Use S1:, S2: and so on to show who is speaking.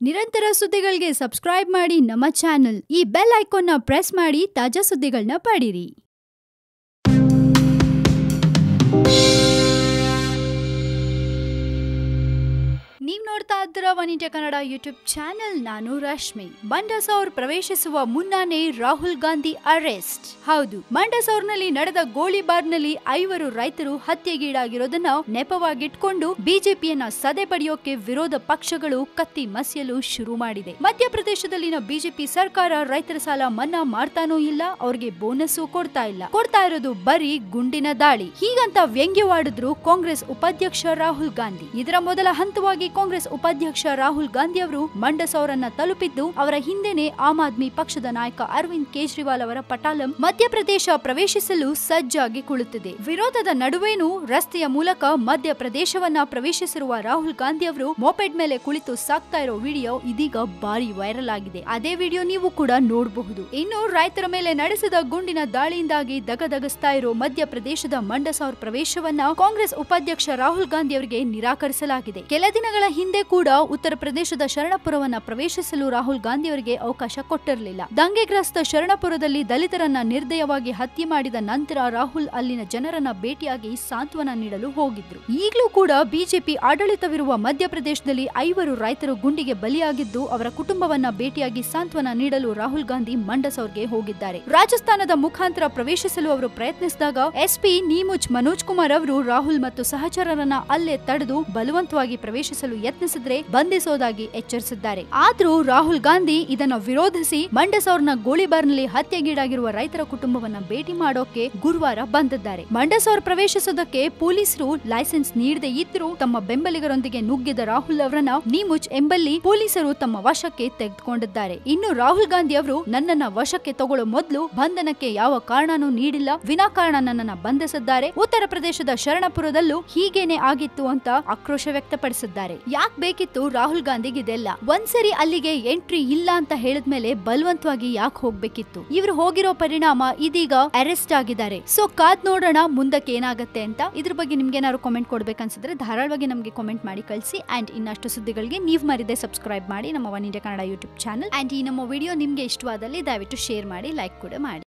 S1: ನಿರಂತರ ಸುದ್ದಿಗಳಿಗೆ ಸಬ್ಸ್ಕ್ರೈಬ್ ಮಾಡಿ ನಮ್ಮ ಚಾನೆಲ್. ಈ ಬೆಲ್ ಐಕಾನ್ ನ ಪ್ರೆಸ್ ಮಾಡಿ ತಾಜಾ ಸುದ್ದಿಗಳನ್ನ ಪಡೀರಿ. ನೀವು ನೋಡ್ತಾ ಇದ್ದೀರಾ one India Kannada YouTube channel. ನಾನು ರಶ್ಮಿ. ಮಂಡಸೌರ್ ಪ್ರವೇಶಿಸುವ ಮುನ್ನಾನೇ ರಾಹುಲ್ ಗಾಂಧಿ ಅರೆಸ್ಟ್. ಹೌದು, ಮಂಡಸೌರ್ನಲ್ಲಿ ನಡೆದ ಗೋಲಿಬಾರ್ನಲ್ಲಿ 5 ರೈತರು ಹತ್ಯೆಗೀಡಾಗಿರೋದನ್ನ ನೆಪವಾಗಿಟ್ಕೊಂಡು ಬಿಜೆಪಿಯನ್ನ ಸದೆ ಬಡಿಯೋಕೆ ವಿರೋಧ ಪಕ್ಷಗಳು ಕತ್ತಿ ಮಸಿಯಲು ಶುರು ಮಾಡಿದೆ. ಮಧ್ಯಪ್ರದೇಶದಲ್ಲಿನ ಬಿಜೆಪಿ ಸರ್ಕಾರ ರೈತರ ಸಾಲ ಮನ್ನಾ ಮಾಡ್ತಾನೂ ಇಲ್ಲ, ಅವ್ರಿಗೆ ಬೋನಸ್ ಕೊಡ್ತಾ ಇಲ್ಲ, ಕೊಡ್ತಾ ಇರೋದು ಬರೀ ಗುಂಡಿನ ದಾಳಿ. ಹೀಗಂತ ವ್ಯಂಗ್ಯವಾಡಿದ್ರು ಕಾಂಗ್ರೆಸ್ ಉಪಾಧ್ಯಕ್ಷ ರಾಹುಲ್ ಗಾಂಧಿ. ಇದರ ಮೊದಲ ಹಂತವಾಗಿ ಕಾಂಗ್ರೆಸ್ ಉಪಾಧ್ಯಕ್ಷ ರಾಹುಲ್ ಗಾಂಧಿ ಅವರು ಮಂಡಸೌರನ್ನ ತಲುಪಿದ್ದು, ಅವರ ಹಿಂದೆನೆ ಆಮ್ ಆದ್ಮಿ ಪಕ್ಷದ ನಾಯಕ ಅರವಿಂದ್ ಕೇಜ್ರಿವಾಲ್ ಅವರ ಪಟಾಲಂ ಮಧ್ಯಪ್ರದೇಶ ಪ್ರವೇಶಿಸಲು ಸಜ್ಜಾಗಿ ಕುಳಿತಿದೆ. ವಿರೋಧದ ನಡುವೆನೂ ರಸ್ತೆಯ ಮೂಲಕ ಮಧ್ಯಪ್ರದೇಶವನ್ನ ಪ್ರವೇಶಿಸಿರುವ ರಾಹುಲ್ ಗಾಂಧಿ ಅವರು ಮೊಪೆಡ್ ಮೇಲೆ ಕುಳಿತು ಸಾಕ್ತಾ ಇರೋ ವಿಡಿಯೋ ಇದೀಗ ಭಾರಿ ವೈರಲ್ ಆಗಿದೆ. ಅದೇ ವಿಡಿಯೋ ನೀವು ಕೂಡ ನೋಡಬಹುದು. ಇನ್ನು ರೈತರ ಮೇಲೆ ನಡೆಸಿದ ಗುಂಡಿನ ದಾಳಿಯಿಂದಾಗಿ ದಗದಗಸ್ತಾ ಇರೋ ಮಧ್ಯಪ್ರದೇಶದ ಮಂಡಸೌರ್ ಪ್ರವೇಶವನ್ನ ಕಾಂಗ್ರೆಸ್ ಉಪಾಧ್ಯಕ್ಷ ರಾಹುಲ್ ಗಾಂಧಿ ಅವರಿಗೆ ನಿರಾಕರಿಸಲಾಗಿದೆ. ಕೆಲ ದಿನಗಳ ಹಿಂದೆ ಕೂಡ ಉತ್ತರ ಪ್ರದೇಶದ ಶರಣಪುರವನ್ನ ಪ್ರವೇಶಿಸಲು ರಾಹುಲ್ ಗಾಂಧಿ ಅವರಿಗೆ ಅವಕಾಶ ಕೊಟ್ಟಿರಲಿಲ್ಲ. ದಂಗೆಗ್ರಸ್ತ ಶರಣಪುರದಲ್ಲಿ ದಲಿತರನ್ನ ನಿರ್ದಯವಾಗಿ ಹತ್ಯೆ ಮಾಡಿದ ನಂತರ ರಾಹುಲ್ ಅಲ್ಲಿನ ಜನರನ್ನ ಭೇಟಿಯಾಗಿ ಸಾಂತ್ವನ ನೀಡಲು ಹೋಗಿದ್ರು. ಈಗಲೂ ಕೂಡ ಬಿಜೆಪಿ ಆಡಳಿತವಿರುವ ಮಧ್ಯಪ್ರದೇಶದಲ್ಲಿ 5 ರೈತರು ಗುಂಡಿಗೆ ಬಲಿಯಾಗಿದ್ದು, ಅವರ ಕುಟುಂಬವನ್ನ ಭೇಟಿಯಾಗಿ ಸಾಂತ್ವನ ನೀಡಲು ರಾಹುಲ್ ಗಾಂಧಿ ಮಂಡಸೌರ್ಗೆ ಹೋಗಿದ್ದಾರೆ. ರಾಜಸ್ಥಾನದ ಮುಖಾಂತರ ಪ್ರವೇಶಿಸಲು ಅವರು ಪ್ರಯತ್ನಿಸಿದಾಗ ಎಸ್ಪಿ ನೀಮುಚ್ ಮನೋಜ್ ಕುಮಾರ್ ಅವರು ರಾಹುಲ್ ಮತ್ತು ಸಹಚರರನ್ನ ಅಲ್ಲೇ ತಡೆದು ಬಲವಂತವಾಗಿ ಪ್ರವೇಶಿಸಲು ಯತ್ನಿಸಿದ್ರೆ ಬಂಧಿಸೋದಾಗಿ ಎಚ್ಚರಿಸಿದ್ದಾರೆ. ಆದ್ರೂ ರಾಹುಲ್ ಗಾಂಧಿ ಇದನ್ನ ವಿರೋಧಿಸಿ ಮಂಡಸೌರ್ನ ಗೋಲಿಬಾರ್ನಲ್ಲಿ ಹತ್ಯೆಗೀಡಾಗಿರುವ ರೈತರ ಕುಟುಂಬವನ್ನ ಭೇಟಿ ಮಾಡೋಕೆ ಗುರುವಾರ ಬಂದಿದ್ದಾರೆ. ಮಂಡಸೌರ್ ಪ್ರವೇಶಿಸೋದಕ್ಕೆ ಪೊಲೀಸರು ಲೈಸೆನ್ಸ್ ನೀಡದೇ ಇದ್ರೂ ತಮ್ಮ ಬೆಂಬಲಿಗರೊಂದಿಗೆ ನುಗ್ಗಿದ ರಾಹುಲ್ ಅವರನ್ನ ನೀಮುಚ್ ಎಂಬಲ್ಲಿ ಪೊಲೀಸರು ತಮ್ಮ ವಶಕ್ಕೆ ತೆಗೆದುಕೊಂಡಿದ್ದಾರೆ. ಇನ್ನು ರಾಹುಲ್ ಗಾಂಧಿ ಅವರು ನನ್ನನ್ನ ವಶಕ್ಕೆ ತಗೊಳ್ಳೋ ಮೊದಲು ಬಂಧನಕ್ಕೆ ಯಾವ ಕಾರಣನೂ ನೀಡಿಲ್ಲ, ವಿನಾಕಾರಣ ನನ್ನನ್ನ ಬಂಧಿಸಿದ್ದಾರೆ. ಉತ್ತರ ಪ್ರದೇಶದ ಶರಣಪುರದಲ್ಲೂ ಹೀಗೇನೆ ಆಗಿತ್ತು ಅಂತ ಆಕ್ರೋಶ ವ್ಯಕ್ತಪಡಿಸಿದ್ದಾರೆ. ಯಾಕೆ ಬೇಕಿತ್ತು ರಾಹುಲ್ ಗಾಂಧಿಗೆ ಇದೆಲ್ಲ? ಒಂದ್ಸರಿ ಅಲ್ಲಿಗೆ ಎಂಟ್ರಿ ಇಲ್ಲ ಅಂತ ಹೇಳಿದ್ಮೇಲೆ ಬಲವಂತವಾಗಿ ಯಾಕೆ ಹೋಗ್ಬೇಕಿತ್ತು? ಇವ್ರು ಹೋಗಿರೋ ಪರಿಣಾಮ ಇದೀಗ ಅರೆಸ್ಟ್ ಆಗಿದ್ದಾರೆ. ಸೊ ಕಾದ್ ನೋಡೋಣ ಮುಂದಕ್ಕೆ ಏನಾಗುತ್ತೆ ಅಂತ. ಇದ್ರ ಬಗ್ಗೆ ನಿಮ್ಗೆ ಏನಾದ್ರು ಕಾಮೆಂಟ್ ಕೊಡ್ಬೇಕನ್ಸಿದ್ರೆ ಧಾರಾಳವಾಗಿ ನಮ್ಗೆ ಕಾಮೆಂಟ್ ಮಾಡಿ ಕಳಿಸಿ. ಅಂಡ್ ಇನ್ನಷ್ಟು ಸುದ್ದಿಗಳಿಗೆ ನೀವು ಮರಿದೆ ಸಬ್ಸ್ಕ್ರೈಬ್ ಮಾಡಿ ನಮ್ಮ one India Kannada YouTube channel. And ಈ ನಮ್ಮ ವಿಡಿಯೋ ನಿಮ್ಗೆ ಇಷ್ಟವಾದಲ್ಲಿ ದಯವಿಟ್ಟು ಶೇರ್ ಮಾಡಿ, ಲೈಕ್ ಕೂಡ ಮಾಡಿ.